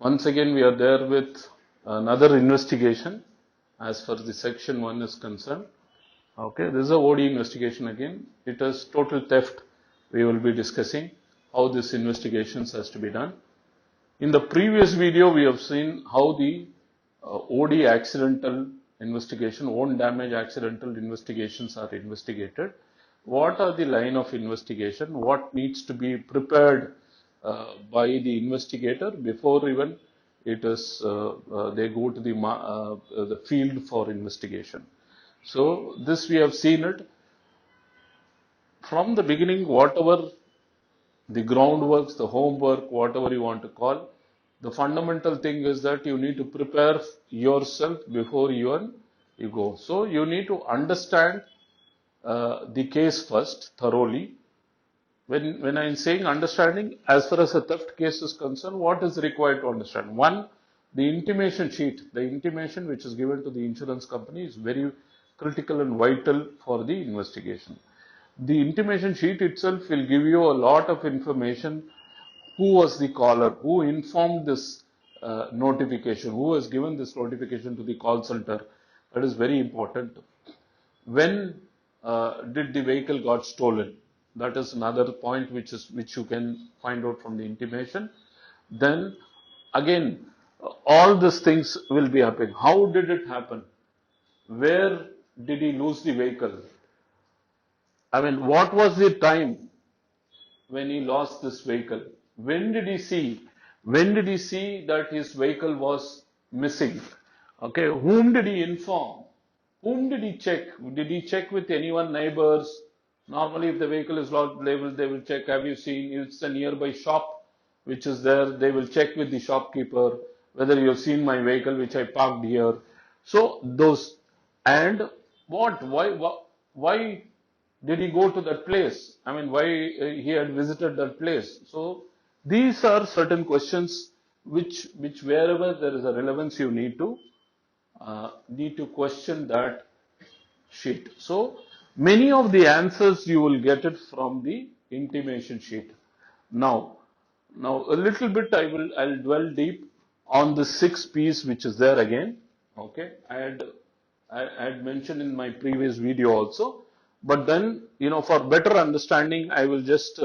Once again, we are there with another investigation as far as the section 1 is concerned. Okay, this is a OD investigation again. It is total theft. We will be discussing how this investigations has to be done. In the previous video, we have seen how the OD accidental investigation, own damage accidental investigations are investigated. What are the line of investigation? What needs to be prepared by the investigator before even it is they go to the field for investigation. So this we have seen it from the beginning. Whatever the groundworks, the homework, whatever you want to call, the fundamental thing is that you need to prepare yourself before you go. So you need to understand the case first thoroughly. When I am saying understanding, as far as a theft case is concerned, what is required to understand? One, the intimation sheet, the intimation which is given to the insurance company is very critical and vital for the investigation. The intimation sheet itself will give you a lot of information. Who was the caller? Who informed this notification? Who has given this notification to the call center? That is very important. When did the vehicle got stolen? That is another point which you can find out from the intimation. Then again, all these things will be happening. How did it happen? Where did he lose the vehicle? I mean, what was the time when he lost this vehicle? When did he see? When did he see that his vehicle was missing? Okay, whom did he inform? Whom did he check? Did he check with anyone, neighbors? Normally, if the vehicle is lost, they will check. Have you seen? It's a nearby shop which is there. They will check with the shopkeeper whether you have seen my vehicle which I parked here. So those, and what? Why did he go to that place? I mean, why he had visited that place? So these are certain questions which wherever there is a relevance, you need to question that sheet. So many of the answers you will get it from the intimation sheet. Now a little bit I'll dwell deep on the 6 P's which is there again. Okay, I had mentioned in my previous video also, but then for better understanding I will just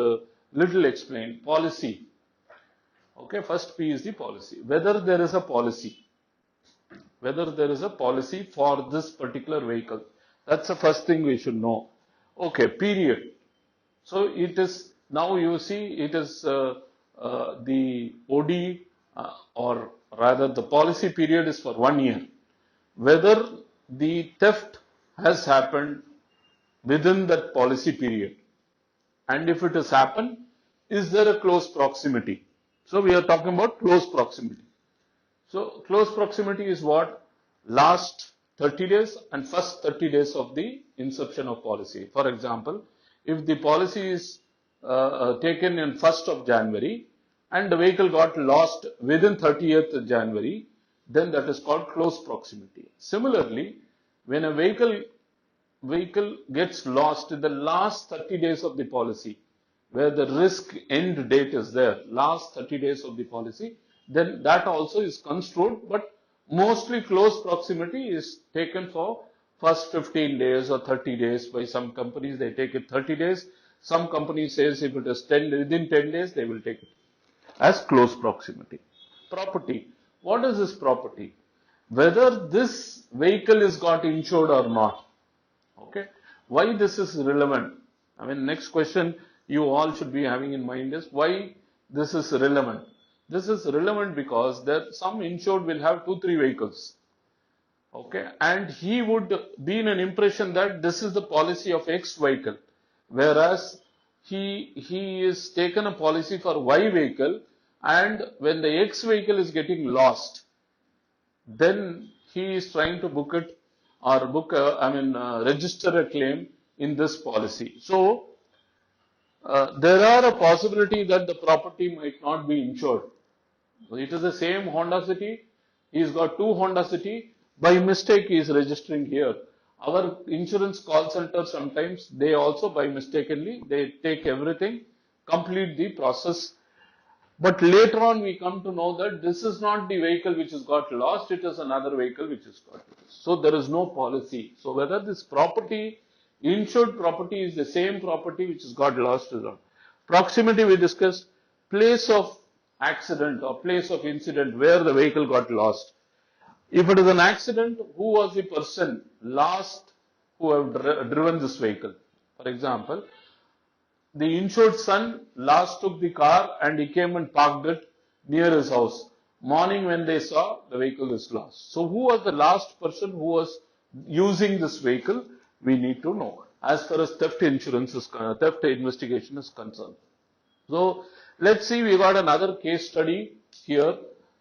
little explain. Policy. Okay, first P is the policy. Whether there is a policy for this particular vehicle. That's the first thing we should know. Okay, period. So it is, now you see it is the OD or rather the policy period is for 1 year. Whether the theft has happened within that policy period, and if it has happened, is there a close proximity? So we are talking about close proximity. So close proximity is what? Last 30 days and first 30 days of the inception of policy. For example, if the policy is taken in 1st of January and the vehicle got lost within 30th January, then that is called close proximity. Similarly, when a vehicle gets lost in the last 30 days of the policy, where the risk end date is there, last 30 days of the policy, then that also is construed, but mostly close proximity is taken for first 15 days or 30 days. By some companies they take it 30 days. Some companies says if it is within 10 days they will take it as close proximity. Property. What is this property? Whether this vehicle is got insured or not. Okay. Why this is relevant? I mean, next question you all should be having in mind is why this is relevant. This is relevant because there some insured will have 2-3 vehicles. Okay, and he would be in an impression that this is the policy of X vehicle, whereas he is taken a policy for Y vehicle, and when the X vehicle is getting lost, then he is trying to book it or register a claim in this policy. So there are a possibility that the property might not be insured. So it is the same Honda City. He's got 2 Honda City. By mistake, he is registering here. Our insurance call center sometimes they also by mistakenly they take everything, complete the process, But later on, we come to know that this is not the vehicle which has got lost, it is another vehicle which has got lost. So there is no policy. So whether this property, insured property, is the same property which has got lost or not. Proximity we discussed, place of accident or place of incident where the vehicle got lost. If it is an accident, who was the person last who have driven this vehicle? For example, the insured son last took the car and he came and parked it near his house. Morning when they saw, the vehicle is lost. So who was the last person who was using this vehicle? We need to know as far as theft insurance is theft investigation is concerned. So let's see, we got another case study here.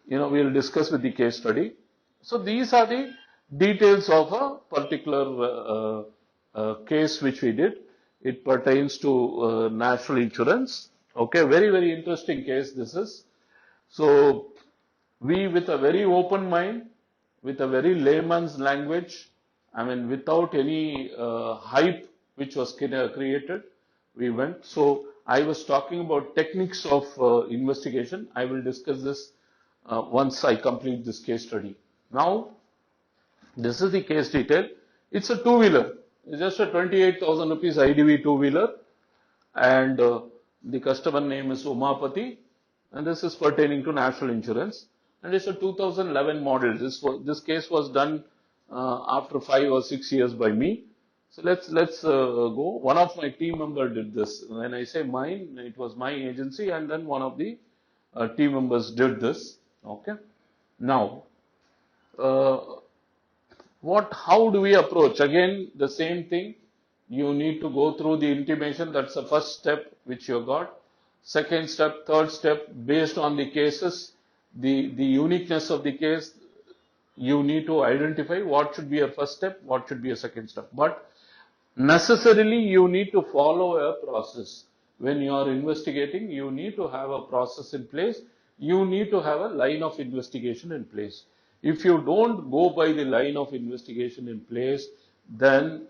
We'll discuss with the case study. So these are the details of a particular case which we did. It pertains to national insurance. Okay, very, very interesting case this is. So we, with a very open mind, with a very layman's language, without any hype which was created, we went. So I was talking about techniques of investigation. I will discuss this once I complete this case study. Now, this is the case detail. It's a two-wheeler. It's just a 28,000 rupees IDV two-wheeler, and the customer name is Umapati, and this is pertaining to national insurance, and it's a 2011 model. This case was done after 5 or 6 years by me. So let's go. One of my team member did this. When I say mine, it was my agency, and then one of the team members did this. Okay. Now, how do we approach? Again, the same thing. You need to go through the intimation. That's the first step which you got. Second step, third step, based on the cases, the uniqueness of the case, you need to identify what should be a first step, what should be a second step. But necessarily you need to follow a process. When you are investigating, you need to have a process in place. You need to have a line of investigation in place. If you don't go by the line of investigation in place, then,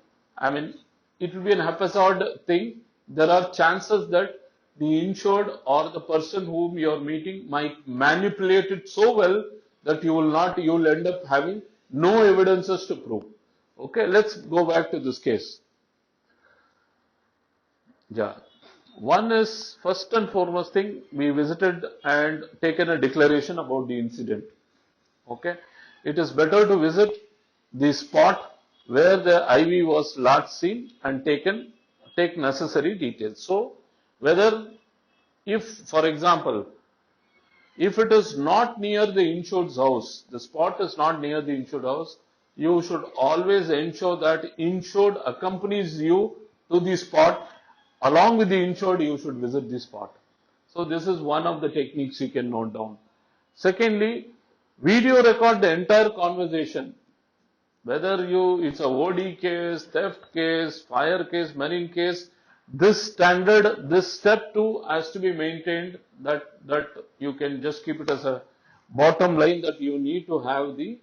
it will be an haphazard thing. There are chances that the insured or the person whom you are meeting might manipulate it so well that you will end up having no evidences to prove. Okay, let's go back to this case. Yeah. One is, first and foremost thing, we visited and taken a declaration about the incident. Okay, it is better to visit the spot where the IV was last seen and take necessary details. So if, for example, if it is not near the insured's house, the spot is not near the insured house, you should always ensure that insured accompanies you to the spot. Along with the insured, you should visit the spot. So this is one of the techniques you can note down. Secondly, video record the entire conversation. Whether it's a OD case, theft case, fire case, marine case, this step 2 has to be maintained, that you can just keep it as a bottom line, that you need to have the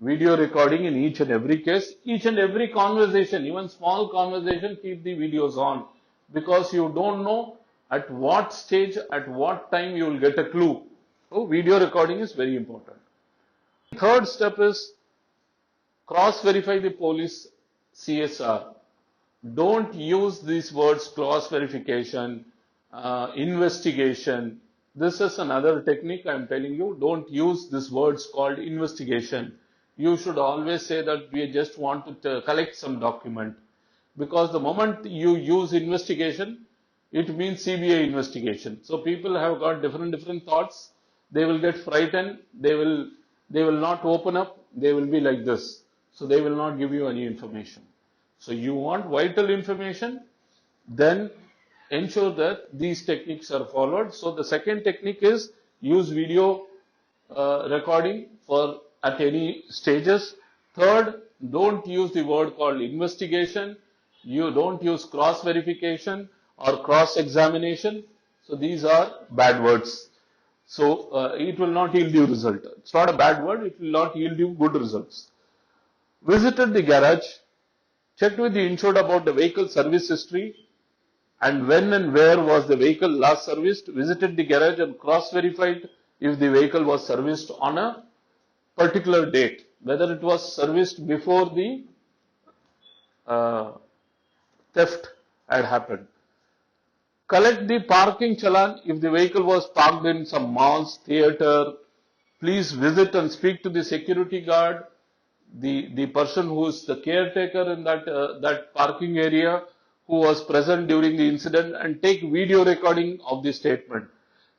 video recording in each and every case, each and every conversation, even small conversation, keep the videos on, because you don't know at what stage, at what time you will get a clue. So video recording is very important. Third step is cross-verify the police CSR. Don't use these words cross-verification, investigation. This is another technique I am telling you. Don't use these words called investigation. You should always say that we just want to collect some document. Because the moment you use investigation, it means CBI investigation. So people have got different thoughts. They will get frightened. They will not open up. They will be like this. So they will not give you any information. So you want vital information, then ensure that these techniques are followed. So the second technique is use video recording at any stages. Third, don't use the word called investigation. You don't use cross-verification or cross-examination. So these are bad words. So it will not yield you result. It's not a bad word. It will not yield you good results. Visited the garage, checked with the insured about the vehicle service history, and when and where was the vehicle last serviced, visited the garage and cross-verified if the vehicle was serviced on a particular date, whether it was serviced before the uh, theft had happened. Collect the parking challan if the vehicle was parked in some malls, theatre. Please visit and speak to the security guard, the person who is the caretaker in that parking area who was present during the incident, and take video recording of the statement,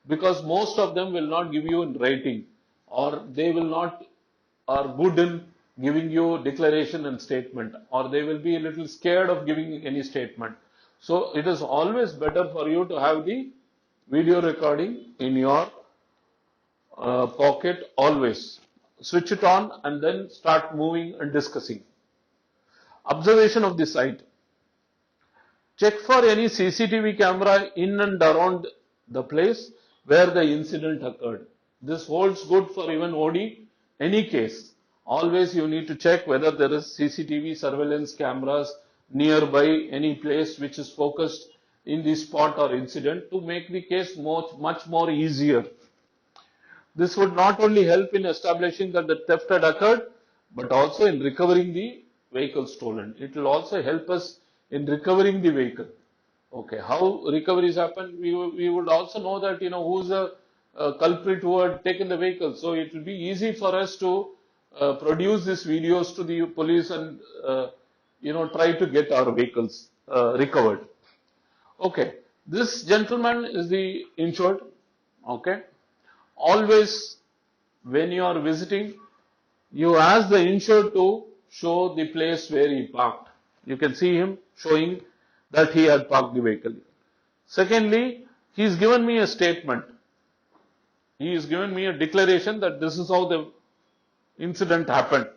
because most of them will not give you in writing, or they will not are good in giving you declaration and statement, or they will be a little scared of giving any statement. So it is always better for you to have the video recording in your pocket always. Switch it on and then start moving and discussing. Observation of the site. Check for any CCTV camera in and around the place where the incident occurred. This holds good for even OD, any case. Always you need to check whether there is CCTV surveillance cameras nearby any place which is focused in the spot or incident to make the case much more easier. This would not only help in establishing that the theft had occurred, but also in recovering the vehicle stolen. It will also help us in recovering the vehicle. Okay, how recoveries happen? We would also know that who's a culprit who had taken the vehicle. So it will be easy for us to produce these videos to the police and try to get our vehicles recovered. Okay, this gentleman is the insured. Okay. Always, when you are visiting, you ask the insured to show the place where he parked. You can see him showing that he had parked the vehicle. Secondly, he has given me a statement. He has given me a declaration that this is how the incident happened.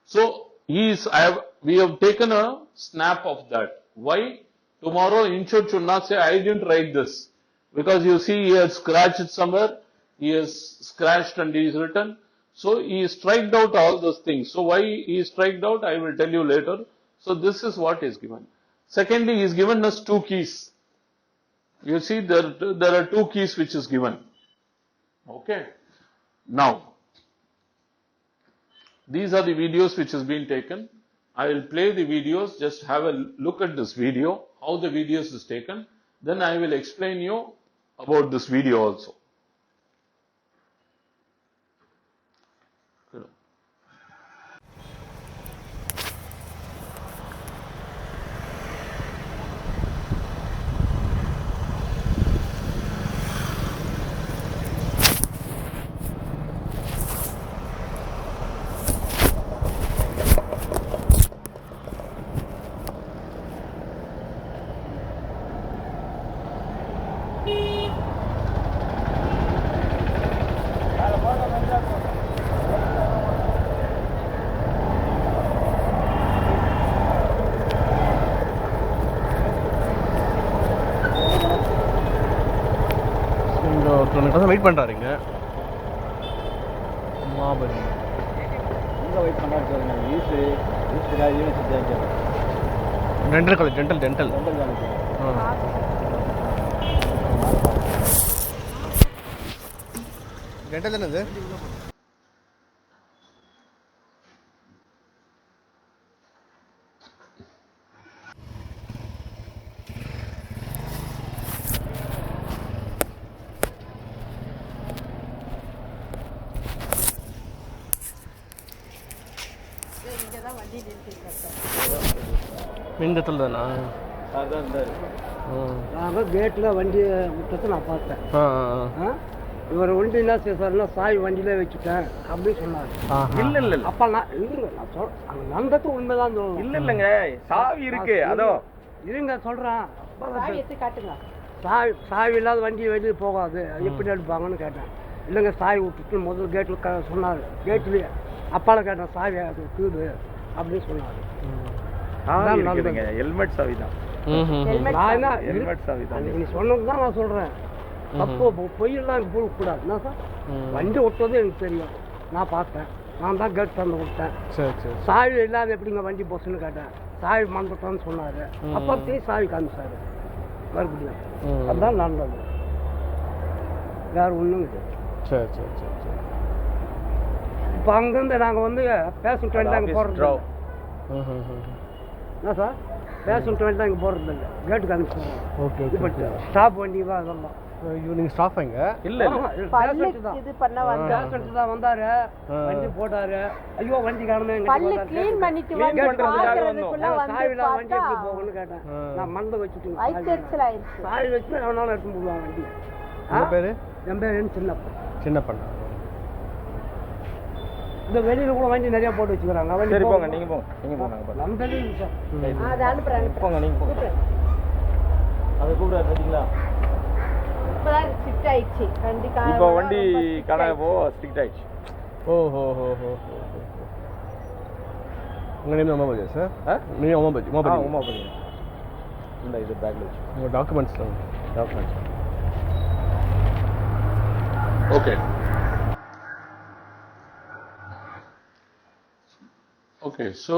So we have taken a snap of that. Why? Tomorrow insured should not say, I didn't write this. Because you see he has scratched it somewhere. He has scratched and he is written. So he is striked out all those things. So why he is striked out, I will tell you later. So this is what is given. Secondly, he is given us 2 keys. You see there are 2 keys which is given. Okay. Now, these are the videos which has been taken. I will play the videos. Just have a look at this video, how the videos is taken. Then I will explain you about this video also. Wait பண்ணுறாருங்க மாபெரும் wait பண்ணுறாரு dental college dental தானே அது மின்கத்தில் தானா அதான் நான் கேட்டில் வண்டி விட்டத்தை நான் பார்த்தேன். இவர் வண்டி என்ன செய்யறாருன்னா சாய் வண்டியில வச்சுட்டேன் அப்படின்னு சொன்னார். இல்லை அப்ப நான் நந்தத்து உண்மைதான். இல்லைங்க சாவி இருக்கு. அதோ இருங்க சொல்றேன். சாவி இல்லாத வண்டி வெளியே போகாது, எப்படி எடுப்பாங்கன்னு கேட்டேன். இல்லைங்க சாவி விட்டுட்டு முதல் கேட்டில் சொன்னார். கேட்லேயே அப்பால கேட்டேன் சாவி அது தூது அப்படின்னு சொன்னார். ஹெல்மெட் சாவி தான். நீ சொன்னதுதான் நான் சொல்றேன். அப்போ பொய்யெல்லாம் போகக்கூடாது. என்ன சார் வண்டி ஓட்டுறது எனக்கு தெரியும், நான் பார்த்தேன். நான் தான் கேட் தந்து கொடுத்தேன். சாவி இல்லாத எப்படிங்க வண்டி போச்சுன்னு கேட்டேன். சாவி மறந்துட்டோன்னு சொன்னாரு. அப்போ சாவி காமிச்சாரு. மறுபடியும் அதுதான் நடந்தது, வேற ஒன்றும் இல்லை. சரி சரி சரி சரி. இப்போ அங்கேருந்து நாங்கள் வந்து பேஷண்ட் வண்டி அங்கே போகிறது என்ன சார், பேஷண்ட் வண்டி அங்கே போகிறது இல்லை, கேட்டுக்கு அனுப்பிச்சு. ஓகே இப்போ ஓகே. ஸ்டாப் வண்டி தான் அதெல்லாம். நீங்கள் ஸ்டாஃப் எங்க? இல்லை பேஷண்ட் தான் வந்தாரு, வண்டி போட்டாரு. ஐயோ வண்டி காணுமே, க்ளீன் பண்ணிட்டு வந்து பார்க்கறதுக்குள்ள வந்து சாவில வண்டி எப்படி பார்த்தா போகணும்னு கேட்டேன். நான் மண்டை வச்சுட்டு வயிற்றுச்சல் ஆயிடுச்சு. சாவி வச்சு அவனால எடுத்து போடுவான் வண்டி. உங்கள் பேர்? என் பேர் சின்னப்பா. சின்னப்பண்ண. இந்த வெளியில கூட வண்டி நிறைய போட்டு வச்சுக்கிறாங்க. வண்டி சரி போங்க, நீங்கள் போங்க, நீங்கள் போங்க. நம்ம தெரியும் சார். அதை அனுப்புறேன் போங்க, நீங்கள் போங்க. அதை கூப்பிடாது பார்த்தீங்களா? இப்பதான் ஸ்ட்ரிக்ட் ஆயிடுச்சு வண்டி. இப்போ வண்டி கடை ஸ்ட்ரிக்ட் ஆயிடுச்சு. ஓஹோ ஹோ ஹோ ஹோ. உங்கள் நேம் உமாபதி சார்? நீங்கள் உமாபதி? உமாபதி. இல்லை, இது பேக்கில் வச்சு. உங்கள் டாக்குமெண்ட்ஸ் தான். Documents. Okay. Okay, so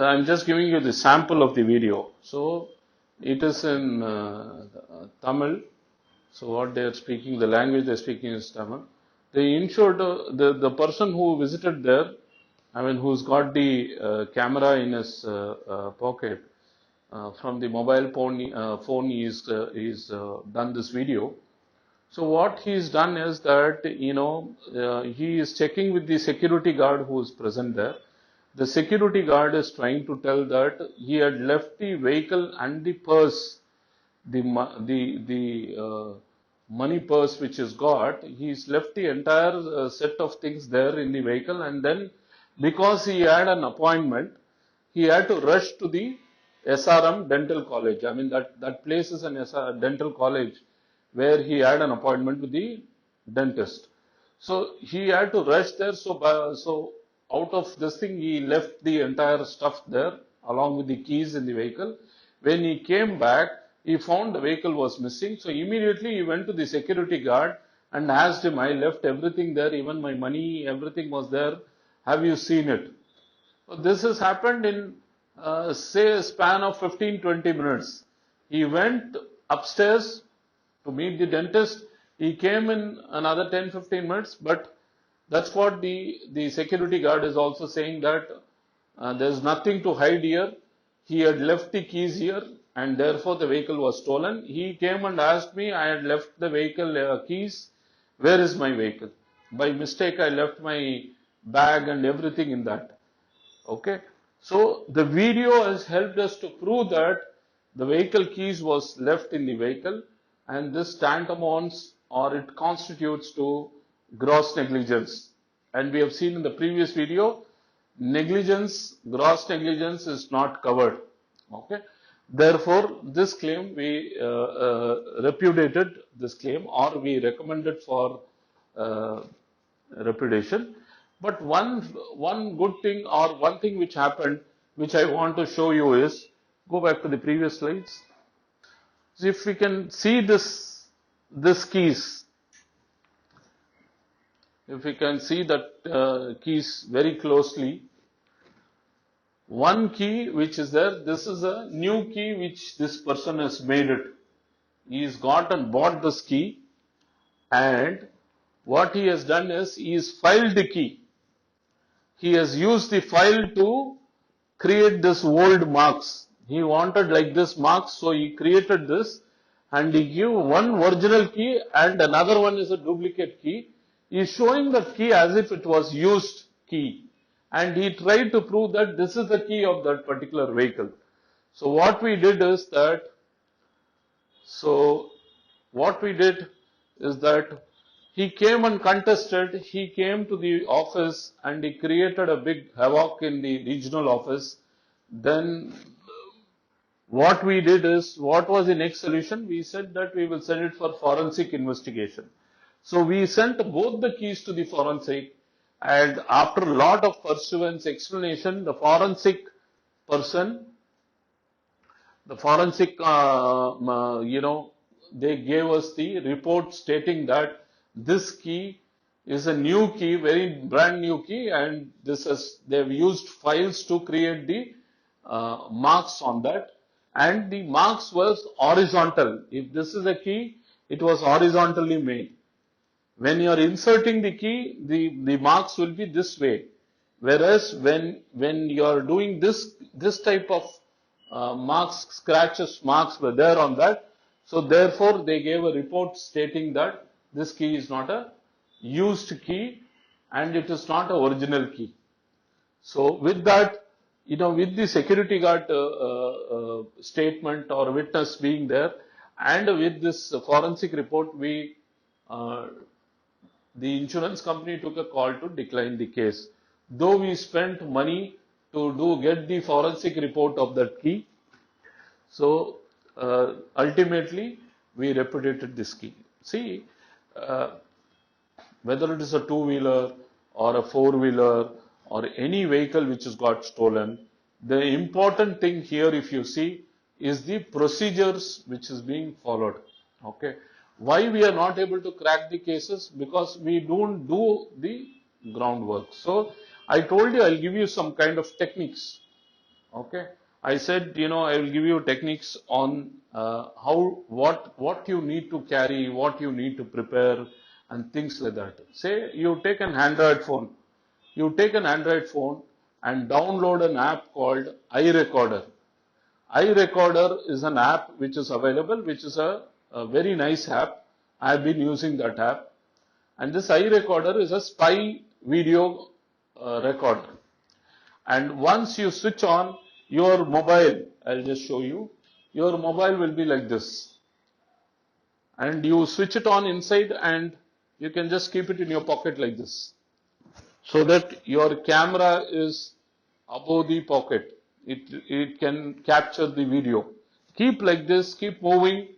I'm just giving you the sample of the video. So it is in Tamil. So what they are speaking, the language they are speaking is Tamil. They insured the person who visited there, I mean, who's got the camera in his pocket from the mobile phone. He's done this video. So what he's done is that, he is checking with the security guard who is present there. The security guard is trying to tell that he had left the vehicle and the purse, the money purse which is got. He's left the entire set of things there in the vehicle, and then because he had an appointment, he had to rush to the SRM Dental College. I mean, that place is an dental college, where he had an appointment with the dentist. So he had to rush there. So out of this thing, he left the entire stuff there along with the keys in the vehicle. When he came back, he found the vehicle was missing. So immediately he went to the security guard and asked him, I left everything there, even my money, everything was there. Have you seen it? So this has happened in say a span of 15-20 minutes. He went upstairs to meet the dentist. He came in another 10-15 minutes, but that's what the security guard is also saying, that there's nothing to hide here. He had left the keys here, and therefore the vehicle was stolen. He came and asked me, I had left the vehicle keys. Where is my vehicle? By mistake, I left my bag and everything in that. Okay. So the video has helped us to prove that the vehicle keys was left in the vehicle, and this tantamounts, or it constitutes to gross negligence. And we have seen in the previous video, gross negligence is not covered. Okay. Therefore, this claim, we repudiated this claim, or we recommended for repudiation. But one good thing, or one thing which happened, which I want to show you is, go back to the previous slides. So if we can see this keys, if we can see that keys very closely, one key which is there, this is a new key which this person has made it. He's got and bought this key, and what he has done is, he has filed the key. He has used the file to create this old marks. He wanted like this marks, so he created this, and he gave one original key and another one is a duplicate key. He is showing the key as if it was used key, and he tried to prove that this is the key of that particular vehicle. So what we did is that, he came and contested. He came to the office and he created a big havoc in the regional office. Then what we did is, what was the next solution? We said that we will send it for forensic investigation. So we sent both the keys to the forensic, and after a lot of pursuance, explanation, the forensic person, they gave us the report stating that this key is a new key, very brand new key, and they've used files to create the marks on that. and the marks was horizontal. If this is a key, it was horizontally made. When you are inserting the key, the marks will be this way. Whereas when you are doing this type of marks, scratches, marks were there on that. So therefore, they gave a report stating that this key is not a used key and it is not an original key. So with that, with the security guard statement or witness being there, and with this forensic report, the insurance company took a call to decline the case. Though we spent money to get the forensic report of that key, so ultimately we repudiated this key. See, whether it is a two-wheeler or a four-wheeler or any vehicle which has got stolen, the important thing here, if you see, is the procedures which is being followed. Okay. Why we are not able to crack the cases? Because we don't do the groundwork. So I told you I'll give you some kind of techniques. Okay. I said, I will give you techniques on what you need to carry, what you need to prepare, and things like that. Say you take an Android phone. You take an Android phone and download an app called iRecorder. iRecorder is an app which is available, which is a very nice app. I have been using that app. And this iRecorder is a spy video recorder. And once you switch on your mobile, I'll just show you, your mobile will be like this. And you switch it on inside and you can just keep it in your pocket like this, so that your camera is above the pocket. It can capture the video. Keep like this, keep moving.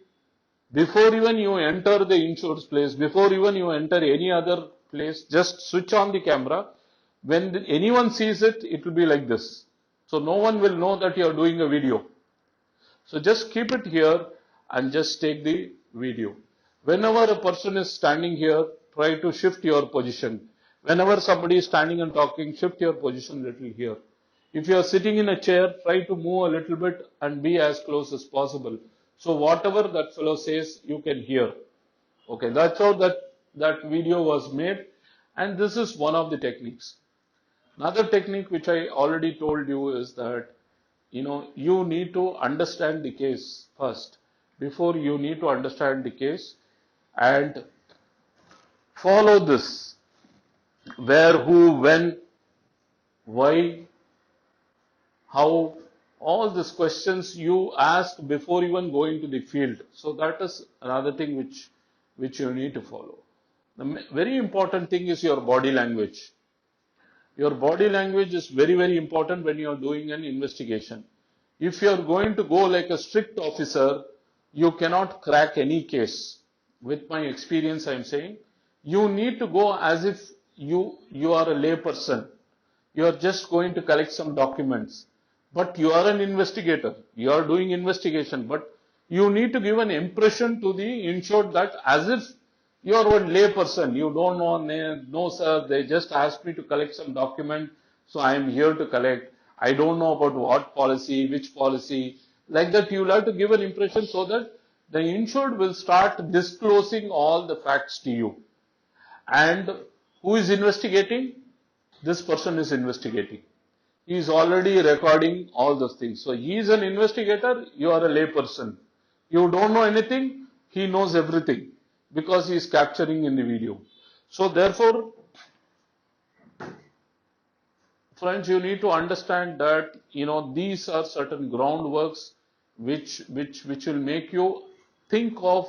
Before even you enter the insurance place, before even you enter any other place, just switch on the camera. When anyone sees it, it will be like this. So no one will know that you are doing a video. So just keep it here and just take the video. Whenever a person is standing here, try to shift your position. Whenever somebody is standing and talking, shift your position a little here. If you are sitting in a chair, try to move a little bit and be as close as possible. So whatever that fellow says, you can hear. Okay, that's how that video was made. And this is one of the techniques. Another technique which I already told you is that, you need to understand the case first. Before you need to understand the case and follow this. Where, who, when, why, how, all these questions you ask before even going to the field. So that is another thing which you need to follow. The very important thing is your body language. Your body language is very, very important when you are doing an investigation. If you are going to go like a strict officer, you cannot crack any case. With my experience, I am saying, you need to go as if you are a lay person. You are just going to collect some documents. But you are an investigator. You are doing investigation. But you need to give an impression to the insured that as if you are a lay person. You don't know, no sir, they just asked me to collect some document. So I am here to collect. I don't know about what policy, which policy. Like that you will have to give an impression so that the insured will start disclosing all the facts to you. And who is investigating? This person is investigating. He is already recording all those things. So he is an investigator, you are a lay person. You don't know anything, he knows everything because he is capturing in the video. So therefore, friends, you need to understand that, these are certain groundworks which will make you think of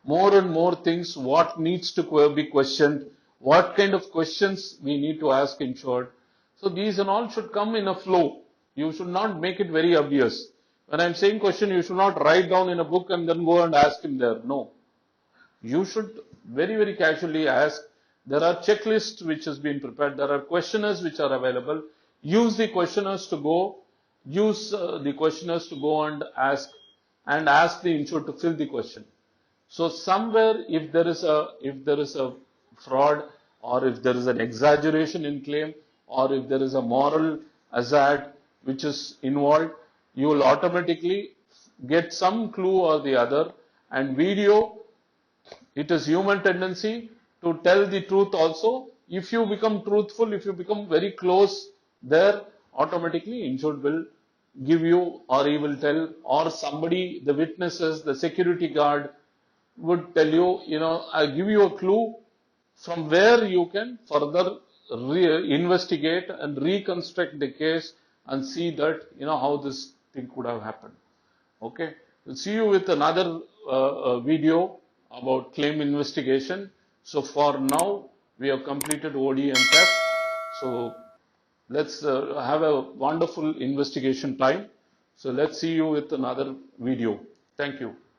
more and more things, what needs to be questioned, what kind of questions we need to ask insured. So these and all should come in a flow. You should not make it very obvious. When I am saying question, you should not write down in a book and then go and ask him there. No. You should very, very casually ask. There are checklists which has been prepared. There are questionnaires which are available. Use the questionnaires to go. Use the questionnaires to go and ask the insured to fill the question. So somewhere, if there is a fraud, or if there is an exaggeration in claim, or if there is a moral hazard which is involved, you will automatically get some clue or the other. And video, it is human tendency to tell the truth also. If you become truthful, if you become very close there, automatically insured will give you, or he will tell, or somebody, the witnesses, the security guard would tell you, I give you a clue from where you can further investigate and reconstruct the case and see that, how this thing could have happened. Okay. We'll see you with another video about claim investigation. So for now, we have completed OD and theft. So let's have a wonderful investigation time. So let's see you with another video. Thank you.